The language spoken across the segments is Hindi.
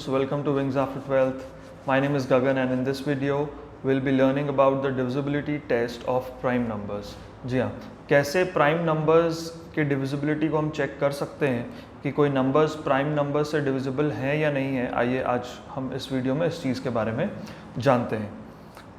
students, welcome to Wings After 12th. My name is Gagan and in this video we'll be learning about the divisibility test of prime numbers. जी हाँ, कैसे प्राइम नंबर्स के डिविजिबिलिटी को हम चेक कर सकते हैं कि कोई नंबर्स प्राइम नंबर से डिविजिबल हैं या नहीं है। आइए आज हम इस वीडियो में इस चीज़ के बारे में जानते हैं।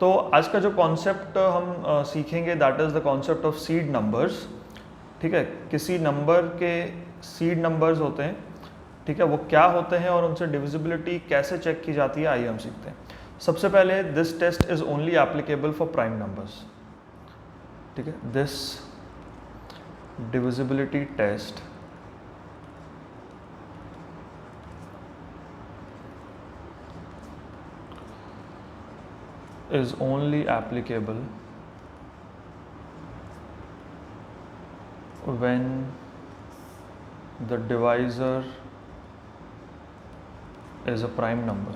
तो आज का जो कॉन्सेप्ट हम सीखेंगे that is the concept of seed numbers. ठीक है, किसी नंबर के सीड नंबर्स होते हैं, ठीक है, वो क्या होते हैं और उनसे डिविजिबिलिटी कैसे चेक की जाती है, आइए हम सीखते हैं। सबसे पहले this test is only applicable for prime numbers. ठीक है, this divisibility test is only applicable when the divisor is a prime number।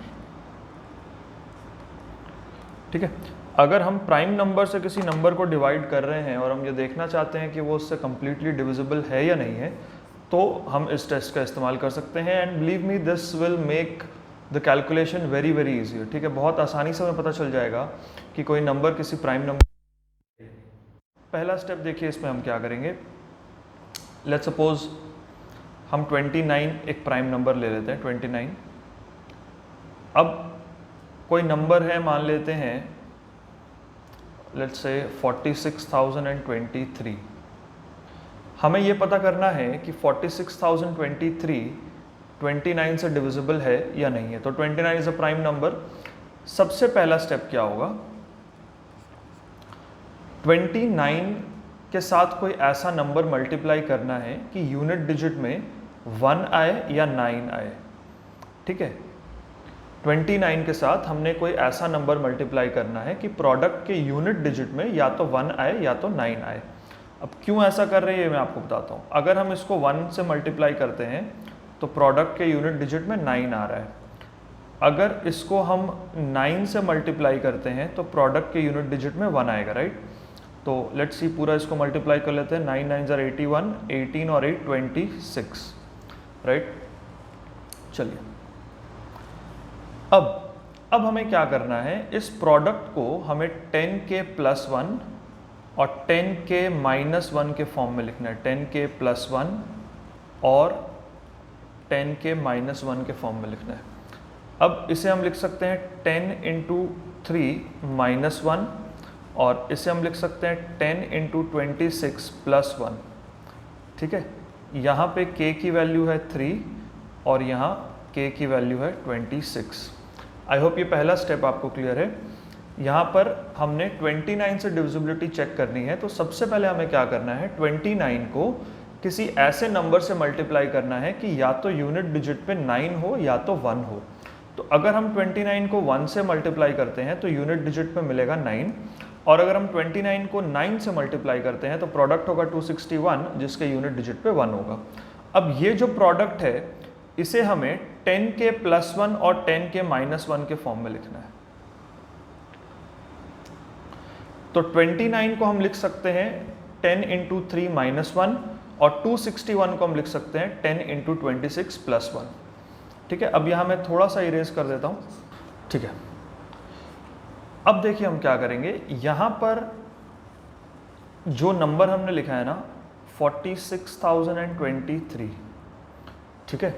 ठीक है, अगर हम प्राइम नंबर से किसी नंबर को डिवाइड कर रहे हैं और हम ये देखना चाहते हैं कि वो उससे कम्प्लीटली डिविजिबल है या नहीं है, तो हम इस टेस्ट का इस्तेमाल कर सकते हैं। And believe me, this will make the calculation very very easy. ठीक है, बहुत आसानी से हमें पता चल जाएगा कि कोई नंबर किसी प्राइम नंबर। पहला स्टेप देखिए, इसमें हम क्या करेंगे। लेट्स सपोज हम 29 एक प्राइम नंबर ले लेते हैं, 29। अब कोई नंबर है, मान लेते हैं लेट्स से 46,023। हमें ये पता करना है कि 46,023 29 से डिविजिबल है या नहीं है। तो 29 इज अ प्राइम नंबर। सबसे पहला स्टेप क्या होगा, 29 के साथ कोई ऐसा नंबर मल्टीप्लाई करना है कि यूनिट डिजिट में 1 आए या 9 आए। ठीक है, 29 के साथ हमने कोई ऐसा नंबर मल्टीप्लाई करना है कि प्रोडक्ट के यूनिट डिजिट में या तो 1 आए या तो 9 आए। अब क्यों ऐसा कर रहे हैं मैं आपको बताता हूँ। अगर हम इसको 1 से मल्टीप्लाई करते हैं तो प्रोडक्ट के यूनिट डिजिट में 9 आ रहा है। अगर इसको हम 9 से मल्टीप्लाई करते हैं तो प्रोडक्ट के यूनिट डिजिट में 1 आएगा, राइट। तो लेट्स सी, पूरा इसको मल्टीप्लाई कर लेते हैं। 9 9 ज़र 81, 18 और 8 26, राइट। चलिए, अब हमें क्या करना है, इस प्रोडक्ट को हमें 10 के प्लस 1 और 10 के माइनस 1 के फॉर्म में लिखना है। 10 के प्लस 1 और 10 के माइनस 1 के फॉर्म में लिखना है। अब इसे हम लिख सकते हैं 10 इंटू 3 माइनस 1 और इसे हम लिख सकते हैं 10 इंटू 26 प्लस 1। ठीक है, यहाँ पे k की वैल्यू है 3 और यहाँ k की वैल्यू है 26। आई होप ये पहला स्टेप आपको क्लियर है। यहाँ पर हमने 29 से डिविजिबिलिटी चेक करनी है, तो सबसे पहले हमें क्या करना है, 29 को किसी ऐसे नंबर से मल्टीप्लाई करना है कि या तो यूनिट डिजिट पे 9 हो या तो 1 हो। तो अगर हम 29 को 1 से मल्टीप्लाई करते हैं तो यूनिट डिजिट पे मिलेगा 9, और अगर हम 29 को 9 से मल्टीप्लाई करते हैं तो प्रोडक्ट होगा 261 जिसके यूनिट डिजिट पे 1 होगा। अब ये जो प्रोडक्ट है इसे हमें 10 के प्लस 1 और 10 के माइनस 1 के फॉर्म में लिखना है। तो 29 को हम लिख सकते हैं 10 इंटू 3 माइनस 1 और 261 को हम लिख सकते हैं 10 इंटू 26 प्लस 1। ठीक है, अब यहाँ मैं थोड़ा सा इरेज कर देता हूँ। ठीक है, अब देखिए हम क्या करेंगे। यहाँ पर जो नंबर हमने लिखा है ना 46,023, ठीक है,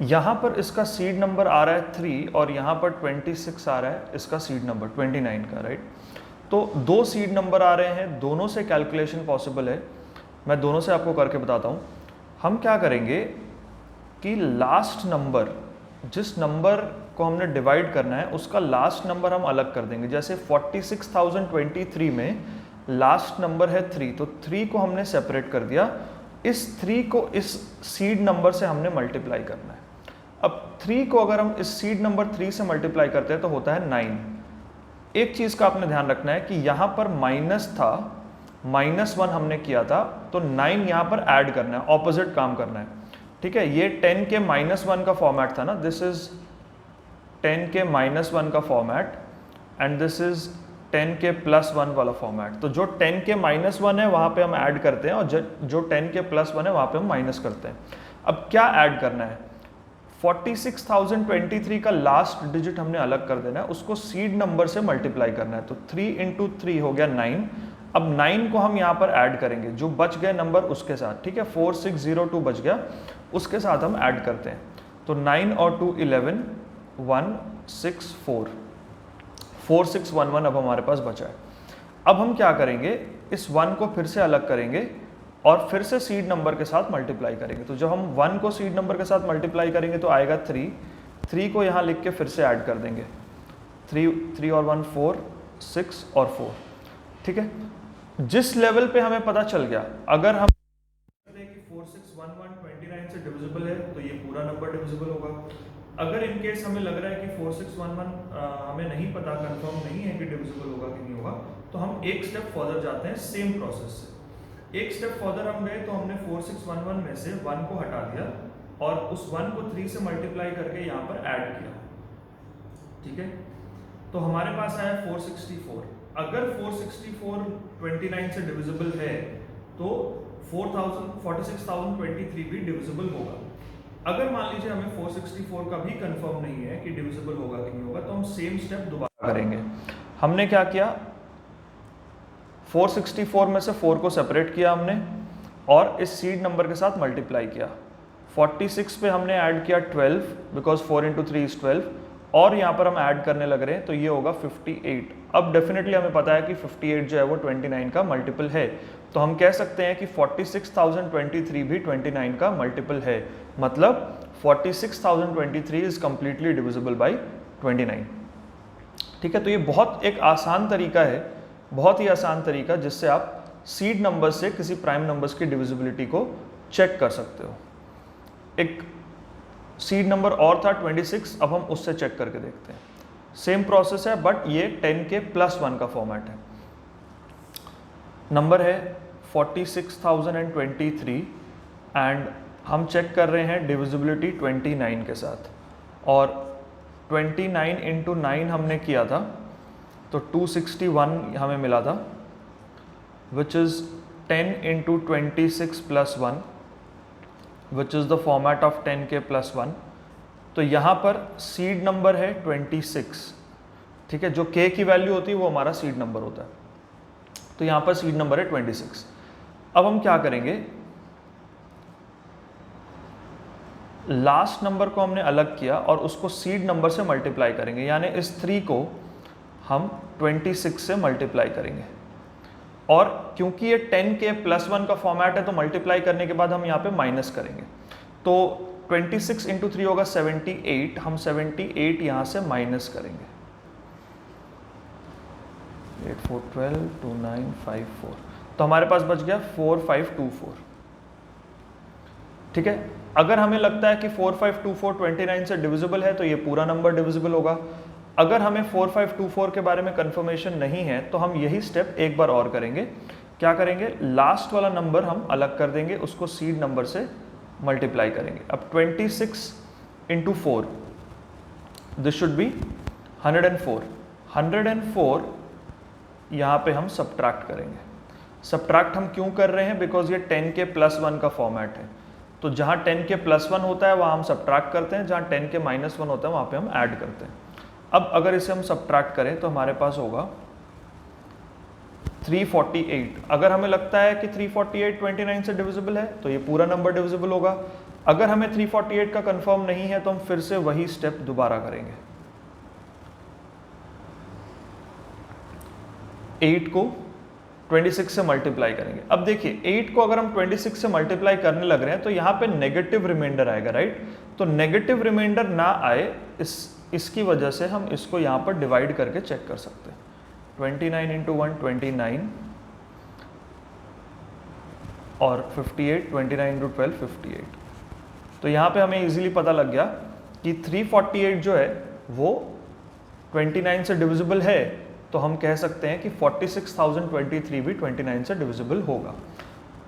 यहाँ पर इसका सीड नंबर आ रहा है 3 और यहाँ पर 26 आ रहा है इसका सीड नंबर 29 का, राइट। तो दो सीड नंबर आ रहे हैं, दोनों से कैलकुलेशन पॉसिबल है। मैं दोनों से आपको करके बताता हूँ। हम क्या करेंगे कि लास्ट नंबर, जिस नंबर को हमने डिवाइड करना है उसका लास्ट नंबर हम अलग कर देंगे। जैसे 46,023 में लास्ट नंबर है 3, तो 3 को हमने सेपरेट कर दिया। इस 3 को इस सीड नंबर से हमने मल्टीप्लाई करना है। अब 3 को अगर हम इस सीड नंबर 3 से मल्टीप्लाई करते हैं तो होता है 9। एक चीज़ का आपने ध्यान रखना है कि यहाँ पर माइनस था, -1 हमने किया था, तो 9 यहाँ पर ऐड करना है, ऑपोजिट काम करना है। ठीक है, ये 10 के -1 का फॉर्मेट था ना, दिस इज 10 के -1 का फॉर्मेट एंड दिस इज 10 के +1 वाला फॉर्मेट। तो जो 10 के -1 है वहाँ पे हम ऐड करते हैं और जो 10 के +1 है वहाँ पे हम माइनस करते हैं। अब क्या ऐड करना है, 46,023 का लास्ट डिजिट हमने अलग कर देना है, उसको सीड नंबर से मल्टीप्लाई करना है। तो 3 इंटू 3 हो गया 9। अब 9 को हम यहाँ पर ऐड करेंगे जो बच गए नंबर उसके साथ, ठीक है, 4602 बच गया, उसके साथ हम ऐड करते हैं। तो 9 और 2 11 164 4611 अब हमारे पास बचा है। अब हम क्या करेंगे, इस 1 को फिर से अलग करेंगे और फिर से सीड नंबर के साथ मल्टीप्लाई करेंगे। तो जब हम 1 को सीड नंबर के साथ मल्टीप्लाई करेंगे तो आएगा 3 को यहाँ लिख के फिर से ऐड कर देंगे, 3 और 1 4 6 और 4, ठीक है। जिस लेवल पे हमें पता चल गया, अगर हम कि 4611 29 से डिविजिबल है तो ये पूरा नंबर डिविजिबल होगा। अगर इन केस हमें लग रहा है कि 4611 हमें नहीं पता, कंफर्म नहीं है कि डिविजिबल होगा कि नहीं होगा, तो हम एक स्टेप फर्दर जाते हैं सेम प्रोसेस से। एक स्टेप फर्दर हम गए तो हमने 4611 में से 1 को हटा दिया और उस 1 को 3 से मल्टीप्लाई करके यहाँ पर ऐड किया, ठीक है। तो हमारे पास आया 464। अगर 464 29 से डिविजिबल है तो 46,023 भी डिविजिबल होगा। अगर मान लीजिए हमें 464 का भी कंफर्म नहीं है कि डिविजिबल होगा कि नहीं होगा, तो हम सेम स्टेप दोबारा करेंगे। हमने क्या किया, 464 में से 4 को सेपरेट किया हमने और इस सीड नंबर के साथ मल्टीप्लाई किया। 46 पे हमने ऐड किया 12 बिकॉज 4 इंटू 3 इज 12 और यहाँ पर हम ऐड करने लग रहे हैं तो ये होगा 58। अब डेफिनेटली हमें पता है कि 58 जो है वो 29 का मल्टीपल है, तो हम कह सकते हैं कि 46,023 भी 29 का मल्टीपल है, मतलब 46,023 इज कम्प्लीटली डिविजिबल बाई 29, ठीक है। तो ये बहुत एक आसान तरीका है, बहुत ही आसान तरीका जिससे आप सीड नंबर से किसी प्राइम नंबर्स की डिविजिबिलिटी को चेक कर सकते हो। एक सीड नंबर और था 26, अब हम उससे चेक करके देखते हैं। सेम प्रोसेस है बट ये 10k+1 का फॉर्मेट है। नंबर है 46,023 एंड हम चेक कर रहे हैं डिविजिबिलिटी 29 के साथ, और 29 इंटू 9 हमने किया था तो 261 हमें मिला था, which is 10 into 26 + 1 which is the format of 10k+1। तो यहाँ पर सीड नंबर है 26, ठीक है, जो k की वैल्यू होती है वो हमारा सीड नंबर होता है, तो यहाँ पर सीड नंबर है 26। अब हम क्या करेंगे, लास्ट नंबर को हमने अलग किया और उसको सीड नंबर से मल्टीप्लाई करेंगे, यानी इस 3 को हम 26 से मल्टीप्लाई करेंगे। और क्योंकि ये 10k+1 का फॉर्मेट है तो मल्टीप्लाई करने के बाद हम यहाँ पे माइनस करेंगे, तो 26 इंटू 3 होगा 78, हम 78 यहाँ से माइनस करेंगे, 8 4 12 2 9 5 4, तो हमारे पास बच गया 4524, ठीक है। अगर हमें लगता है कि 4524 29 से डिविजिबल है तो ये पूरा नंबर डिविजिबल होगा। अगर हमें 4524 के बारे में कंफर्मेशन नहीं है तो हम यही स्टेप एक बार और करेंगे। क्या करेंगे, लास्ट वाला नंबर हम अलग कर देंगे, उसको सीड नंबर से मल्टीप्लाई करेंगे। अब 26 इंटू 4 दिस शुड बी 104। 104 यहाँ पे हम सब्ट्रैक्ट करेंगे। सब्ट्रैक्ट हम क्यों कर रहे हैं, बिकॉज ये 10k+1 का फॉर्मेट है, तो जहाँ 10k+1 होता है वहाँ हम सब्ट्रैक्ट करते हैं, जहाँ 10k-1 होता है वहाँ पे हम ऐड करते हैं। अब अगर इसे हम सब्ट्रैक्ट करें तो हमारे पास होगा 348। अगर हमें लगता है कि 348 29 से डिविजिबल है तो ये पूरा नंबर डिविजिबल होगा। अगर हमें 348 का कंफर्म नहीं है तो हम फिर से वही स्टेप दोबारा करेंगे। 8 को 26 से मल्टीप्लाई करेंगे। अब देखिए 8 को अगर हम 26 से मल्टीप्लाई करने लग रहे हैं तो यहाँ पे नेगेटिव रिमाइंडर आएगा, राइट। तो नेगेटिव रिमाइंडर ना आए इसकी वजह से हम इसको यहाँ पर डिवाइड करके चेक कर सकते हैं। 29 इंटू 1 29 और 58, 29 इंटू 12 58। तो यहाँ पे हमें इजीली पता लग गया कि 348 जो है वो 29 से डिविजिबल है, तो हम कह सकते हैं कि 46,023 भी 29 से डिविजिबल होगा।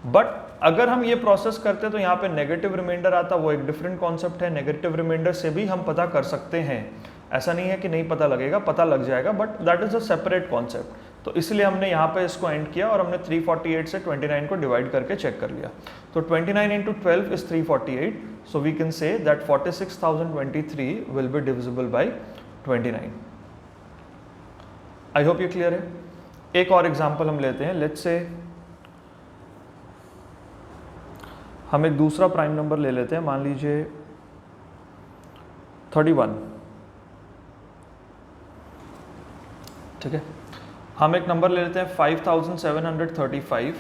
बट अगर हम ये प्रोसेस करते तो यहाँ पे नेगेटिव रिमाइंडर आता, वो एक डिफरेंट कॉन्सेप्ट है। नेगेटिव रिमाइंडर से भी हम पता कर सकते हैं, ऐसा नहीं है कि नहीं पता लगेगा, पता लग जाएगा, but that is a separate concept. तो इसलिए हमने यहाँ पे इसको एंड किया और हमने 348 से 29 को डिवाइड करके चेक कर लिया। तो 29 into 12 is 348, so we can say that 46,023 will be divisible by 29. I hope ये क्लियर है। एक और एग्जाम्पल हम लेते हैं। लेट्स से हम एक दूसरा प्राइम नंबर ले लेते हैं, मान लीजिए 31, ठीक है। हम एक नंबर ले लेते हैं 5735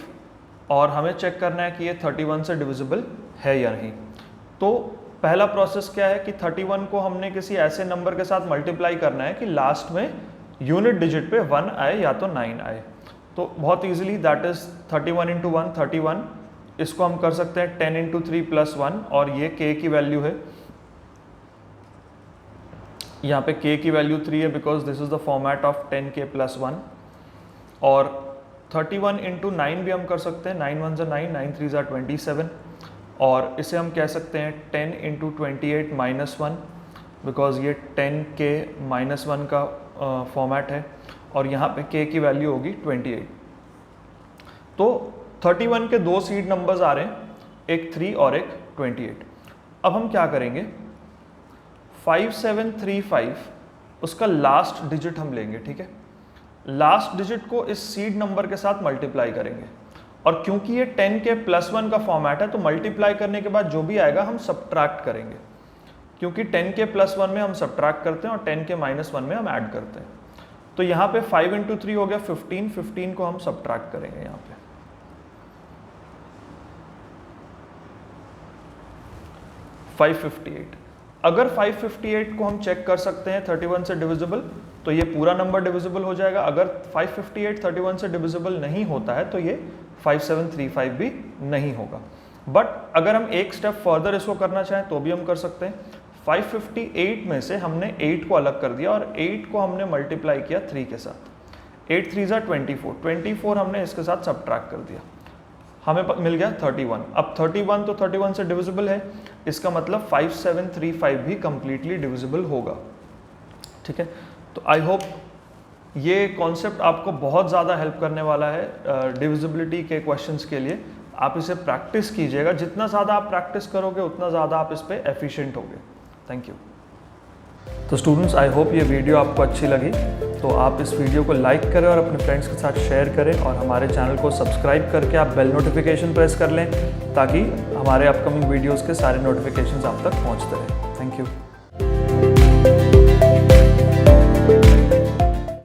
और हमें चेक करना है कि ये 31 से डिविजिबल है या नहीं। तो पहला प्रोसेस क्या है कि 31 को हमने किसी ऐसे नंबर के साथ मल्टीप्लाई करना है कि लास्ट में यूनिट डिजिट पे 1 आए या तो 9 आए। तो बहुत इजीली दैट इज 31 into 1 31, इसको हम कर सकते हैं 10 into 3 + 1 और ये k की वैल्यू है, यहाँ पे k की वैल्यू 3 है because this is the format of 10k + 1। और 31 into 9 भी हम कर सकते हैं, 9 1 9, 9 3 27, और इसे हम कह सकते हैं 10 into 28 - 1 बिकॉज ये 10k - 1 का फॉर्मेट है और यहाँ पे k की वैल्यू होगी 28। तो 31 के दो सीड नंबर्स आ रहे हैं, एक 3 और एक 28। अब हम क्या करेंगे, 5735 उसका लास्ट डिजिट हम लेंगे, ठीक है। लास्ट डिजिट को इस सीड नंबर के साथ मल्टीप्लाई करेंगे और क्योंकि ये 10k + 1 का फॉर्मेट है तो मल्टीप्लाई करने के बाद जो भी आएगा हम सब्ट्रैक्ट करेंगे, क्योंकि 10k + 1 में हम सब्ट्रैक्ट करते हैं और 10k - 1 में हम ऐड करते हैं। तो यहाँ पे 5 into 3 हो गया 15, 15 को हम सब्ट्रैक्ट करेंगे यहाँ पे। 558। अगर 558 को हम चेक कर सकते हैं 31 से डिविजिबल तो ये पूरा नंबर डिविजिबल हो जाएगा। अगर 558 31 से डिविजिबल नहीं होता है तो ये 5735 भी नहीं होगा। बट अगर हम एक स्टेप फर्दर इसको करना चाहें तो भी हम कर सकते हैं। 558 में से हमने 8 को अलग कर दिया और 8 को हमने मल्टीप्लाई किया 3 के साथ। 8 3 24, 24 हमने इसके साथ सब्ट्रैक्ट कर दिया, हमें मिल गया 31। अब 31 तो 31 से डिविजिबल है, इसका मतलब 5735 भी कंप्लीटली डिविजिबल होगा, ठीक है। तो आई होप ये कॉन्सेप्ट आपको बहुत ज़्यादा हेल्प करने वाला है डिविजिबिलिटी के क्वेश्चंस के लिए। आप इसे प्रैक्टिस कीजिएगा, जितना ज़्यादा आप प्रैक्टिस करोगे उतना ज़्यादा आप इस पे एफिशिएंट होगे। Thank you. तो स्टूडेंट्स, आई होप ये वीडियो आपको अच्छी लगी, तो आप इस वीडियो को लाइक करें और अपने फ्रेंड्स के साथ शेयर करें और हमारे चैनल को सब्सक्राइब करके आप बेल नोटिफिकेशन प्रेस कर लें ताकि हमारे अपकमिंग वीडियोज़ के सारे नोटिफिकेशंस आप तक पहुंचते रहें। Thank you.